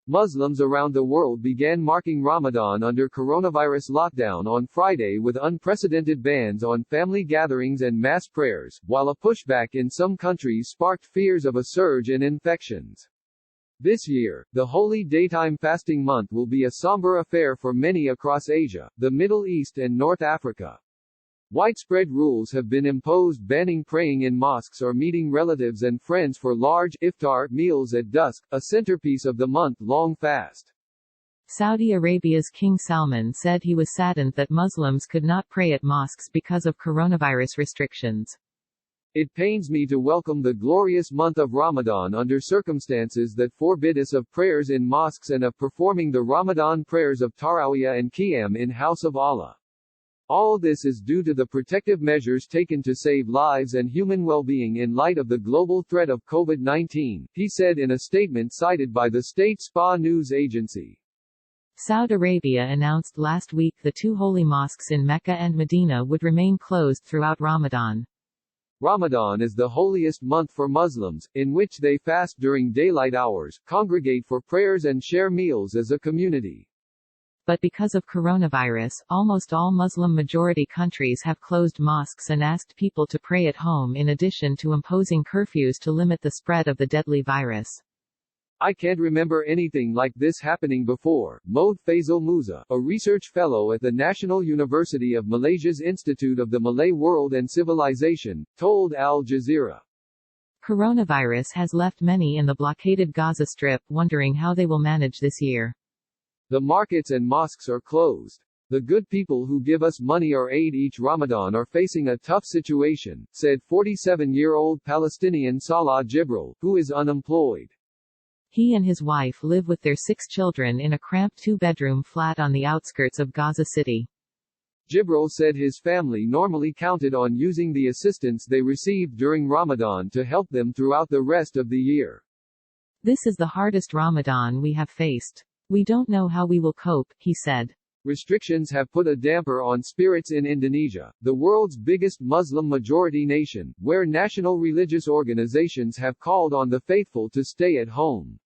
Muslims around the world began marking Ramadan under coronavirus lockdown on Friday with unprecedented bans on family gatherings and mass prayers, while a pushback in some countries sparked fears of a surge in infections. This year, the holy daytime fasting month will be a somber affair for many across Asia, the Middle East and North Africa. Widespread rules have been imposed banning praying in mosques or meeting relatives and friends for large iftar meals at dusk, a centerpiece of the month-long fast. Saudi Arabia's King Salman said he was saddened that Muslims could not pray at mosques because of coronavirus restrictions. It pains me to welcome the glorious month of Ramadan under circumstances that forbid us of prayers in mosques and of performing the Ramadan prayers of Taraweeh and Qiyam in House of Allah. All this is due to the protective measures taken to save lives and human well-being in light of the global threat of COVID-19, he said in a statement cited by the state SPA news agency. Saudi Arabia announced last week the two holy mosques in Mecca and Medina would remain closed throughout Ramadan. Ramadan is the holiest month for Muslims, in which they fast during daylight hours, congregate for prayers and share meals as a community. But because of coronavirus, almost all Muslim-majority countries have closed mosques and asked people to pray at home in addition to imposing curfews to limit the spread of the deadly virus. I can't remember anything like this happening before, Mohd Faisal Musa, a research fellow at the National University of Malaysia's Institute of the Malay World and Civilization, told Al Jazeera. Coronavirus has left many in the blockaded Gaza Strip wondering how they will manage this year. The markets and mosques are closed. The good people who give us money or aid each Ramadan are facing a tough situation, said 47-year-old Palestinian Salah Jibril, who is unemployed. He and his wife live with their 6 children in a cramped 2-bedroom flat on the outskirts of Gaza City. Jibril said his family normally counted on using the assistance they received during Ramadan to help them throughout the rest of the year. This is the hardest Ramadan we have faced. We don't know how we will cope, he said. Restrictions have put a damper on spirits in Indonesia, the world's biggest Muslim-majority nation, where national religious organizations have called on the faithful to stay at home.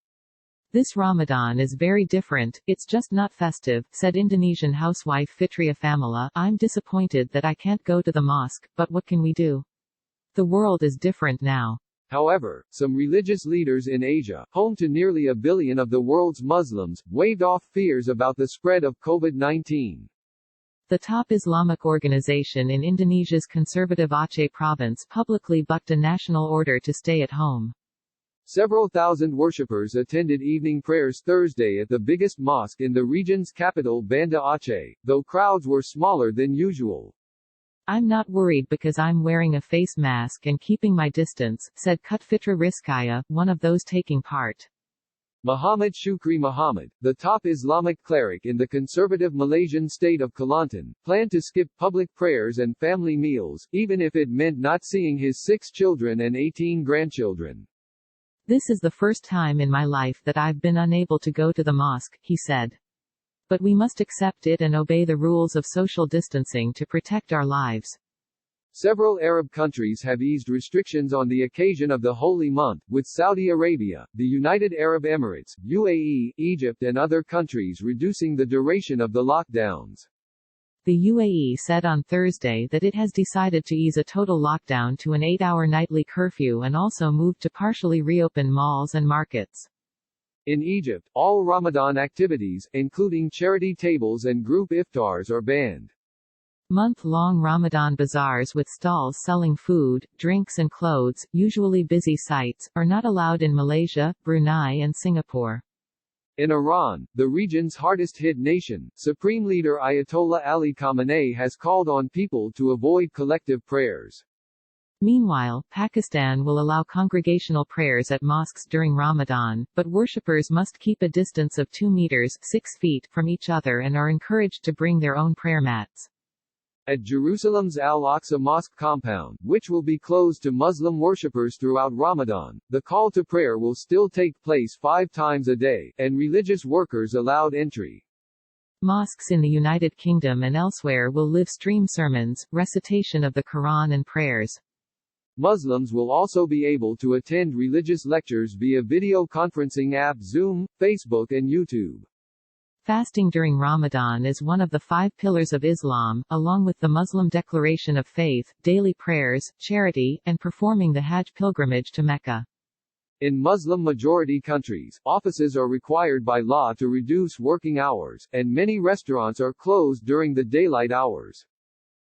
This Ramadan is very different, it's just not festive, said Indonesian housewife Fitria Famila. I'm disappointed that I can't go to the mosque, but what can we do? The world is different now. However, some religious leaders in Asia, home to nearly 1 billion of the world's Muslims, waved off fears about the spread of COVID-19. The top Islamic organization in Indonesia's conservative Aceh province publicly bucked a national order to stay at home. Several thousand worshippers attended evening prayers Thursday at the biggest mosque in the region's capital Banda Aceh, though crowds were smaller than usual. I'm not worried because I'm wearing a face mask and keeping my distance, said Kutfitra Rizkaya, one of those taking part. Muhammad Shukri Muhammad, the top Islamic cleric in the conservative Malaysian state of Kelantan, planned to skip public prayers and family meals, even if it meant not seeing his 6 children and 18 grandchildren. This is the first time in my life that I've been unable to go to the mosque, he said. But we must accept it and obey the rules of social distancing to protect our lives. Several Arab countries have eased restrictions on the occasion of the holy month, with Saudi Arabia, the United Arab Emirates, UAE, Egypt and other countries reducing the duration of the lockdowns. The UAE said on Thursday that it has decided to ease a total lockdown to an 8-hour nightly curfew and also moved to partially reopen malls and markets. In Egypt, all Ramadan activities, including charity tables and group iftars, are banned. Month-long Ramadan bazaars with stalls selling food, drinks and clothes, usually busy sites, are not allowed in Malaysia, Brunei and Singapore. In Iran, the region's hardest-hit nation, Supreme Leader Ayatollah Ali Khamenei has called on people to avoid collective prayers. Meanwhile, Pakistan will allow congregational prayers at mosques during Ramadan, but worshippers must keep a distance of 2 meters (6 feet) from each other and are encouraged to bring their own prayer mats. At Jerusalem's Al-Aqsa Mosque compound, which will be closed to Muslim worshippers throughout Ramadan, the call to prayer will still take place 5 times a day, and religious workers allowed entry. Mosques in the United Kingdom and elsewhere will live stream sermons, recitation of the Quran and prayers. Muslims will also be able to attend religious lectures via video conferencing app Zoom, Facebook and YouTube. Fasting during Ramadan is one of the 5 pillars of Islam, along with the Muslim declaration of faith, daily prayers, charity, and performing the Hajj pilgrimage to Mecca. In Muslim-majority countries, offices are required by law to reduce working hours, and many restaurants are closed during the daylight hours.